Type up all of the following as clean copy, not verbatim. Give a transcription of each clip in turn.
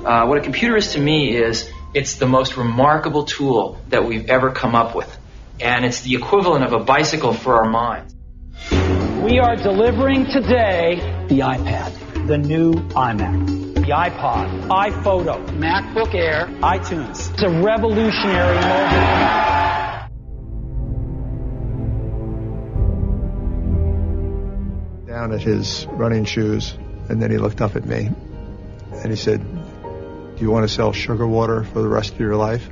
What a computer is to me is it's the most remarkable tool that we've ever come up with. And it's the equivalent of a bicycle for our minds. We are delivering today the iPad, the new iMac, the iPod, iPhoto, MacBook Air, iTunes. It's a revolutionary mobile. Down at his running shoes, and then he looked up at me and he said, "Do you want to sell sugar water for the rest of your life,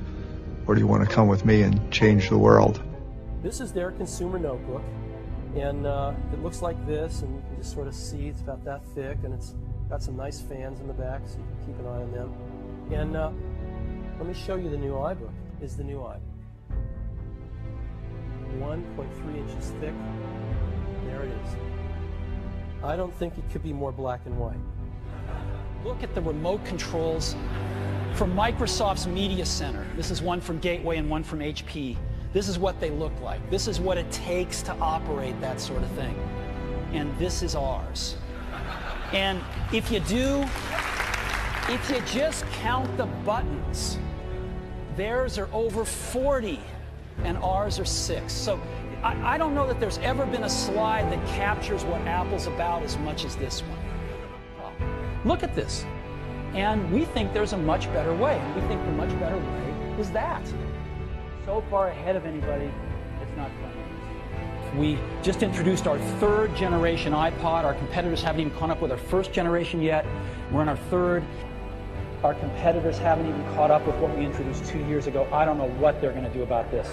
or do you want to come with me and change the world?" This is their consumer notebook, and it looks like this, and you can just sort of see it's about that thick, and it's got some nice fans in the back, so you can keep an eye on them. And let me show you the new iBook. Is the new iBook 1.3 inches thick? There it is. I don't think it could be more black and white. Look at the remote controls from Microsoft's Media Center. This is one from Gateway and one from HP. This is what they look like. This is what it takes to operate that sort of thing. And this is ours. And if you just count the buttons, theirs are over 40 and ours are 6. So I don't know that there's ever been a slide that captures what Apple's about as much as this one. Look at this. And we think there's a much better way. And we think the much better way is that. So far ahead of anybody, it's not funny. We just introduced our 3rd generation iPod. Our competitors haven't even caught up with our 1st generation yet. We're in our 3rd. Our competitors haven't even caught up with what we introduced 2 years ago. I don't know what they're going to do about this.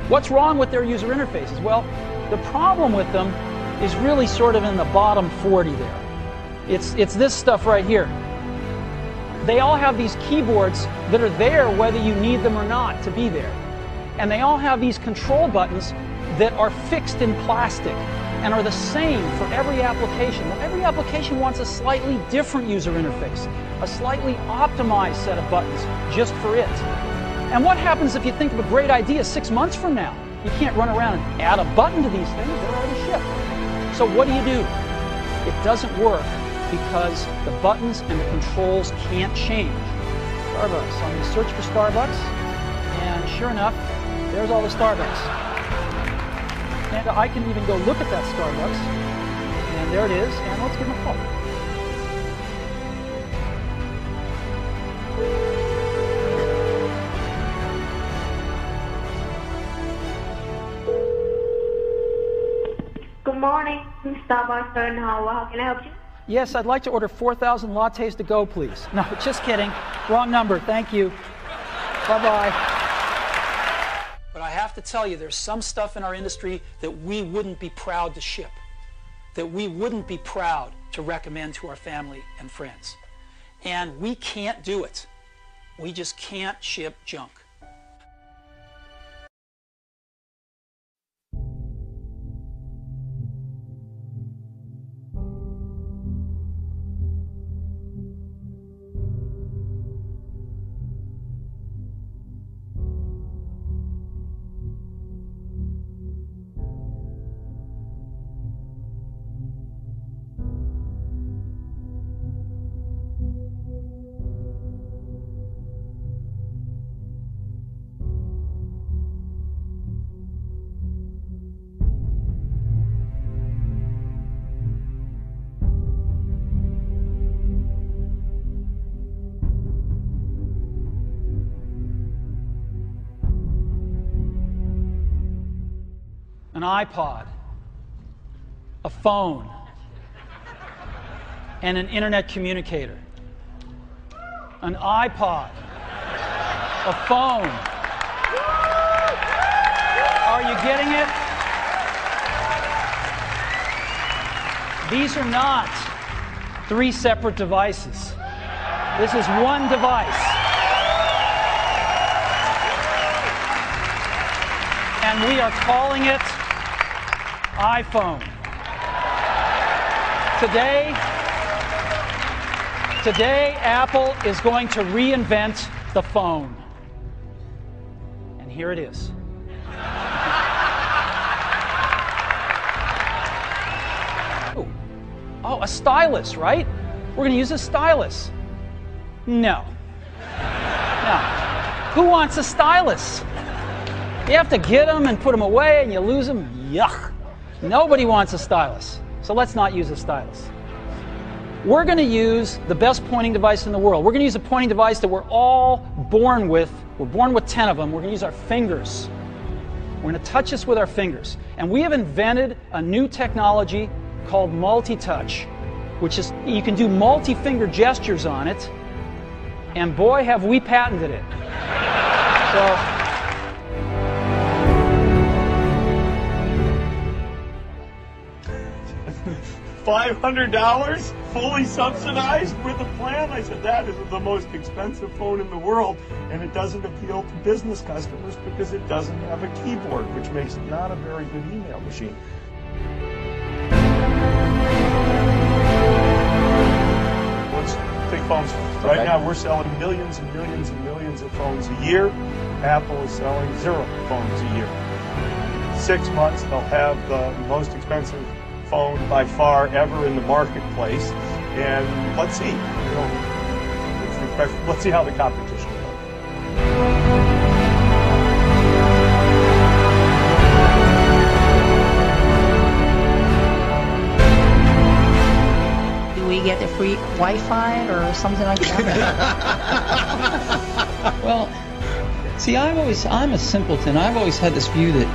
What's wrong with their user interfaces? Well, the problem with them is really sort of in the bottom 40 there. It's this stuff right here. They all have these keyboards that are there whether you need them or not to be there. And they all have these control buttons that are fixed in plastic and are the same for every application. Well, every application wants a slightly different user interface, a slightly optimized set of buttons just for it. And what happens if you think of a great idea 6 months from now? You can't run around and add a button to these things. They're already shipped. So what do? It doesn't work because the buttons and the controls can't change. Starbucks. So I'm going to search for Starbucks. And sure enough, there's all the Starbucks. And I can even go look at that Starbucks. And there it is. And let's give them a call. Good morning, Starbucks and how can I help you? Yes, I'd like to order 4,000 lattes to go, please. No, just kidding. Wrong number. Thank you. Bye-bye. But I have to tell you, there's some stuff in our industry that we wouldn't be proud to ship, that we wouldn't be proud to recommend to our family and friends. And we can't do it. We just can't ship junk. An iPod, a phone, and an internet communicator. An iPod, a phone. Are you getting it? These are not 3 separate devices. This is one device. And we are calling it iPhone. Today, Apple is going to reinvent the phone. And here it is. Oh, a stylus, right? We're going to use a stylus. No. No. Who wants a stylus? You have to get them and put them away and you lose them. Yuck. Nobody wants a stylus. So let's not use a stylus. We're going to use the best pointing device in the world. We're going to use a pointing device that we're all born with. We're born with 10 of them. We're going to use our fingers. We're going to touch this with our fingers. And we have invented a new technology called multi-touch, which is you can do multi-finger gestures on it. And boy, have we patented it. So, $500 fully subsidized with a plan? I said, that is the most expensive phone in the world, and it doesn't appeal to business customers because it doesn't have a keyboard, which makes it not a very good email machine. Let's take phones. Right now we're selling millions and millions and millions of phones a year. Apple is selling 0 phones a year. 6 months they'll have the most expensive phone by far ever in the marketplace, and let's see. Let's see how the competition goes. Do we get the free Wi-Fi or something like that? Well, see, I'm a simpleton. I've always had this view that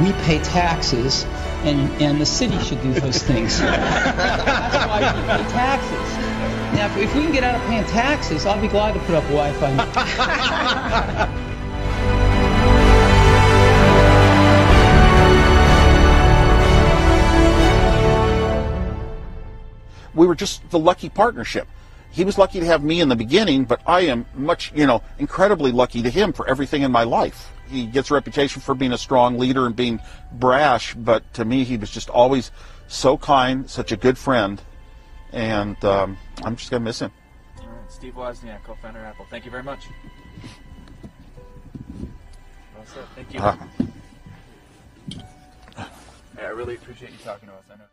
we pay taxes and the city should do those things. That's why we pay taxes. Now, if we can get out of paying taxes, I'll be glad to put up Wi-Fi. We were just the lucky partnership. He was lucky to have me in the beginning, but I am much, incredibly lucky to him for everything in my life. He gets a reputation for being a strong leader and being brash, but to me he was just always so kind, such a good friend, and I'm just going to miss him. All right, Steve Wozniak, co-founder of Apple. Thank you very much. Well said. Thank you. Yeah, I really appreciate you talking to us. I know.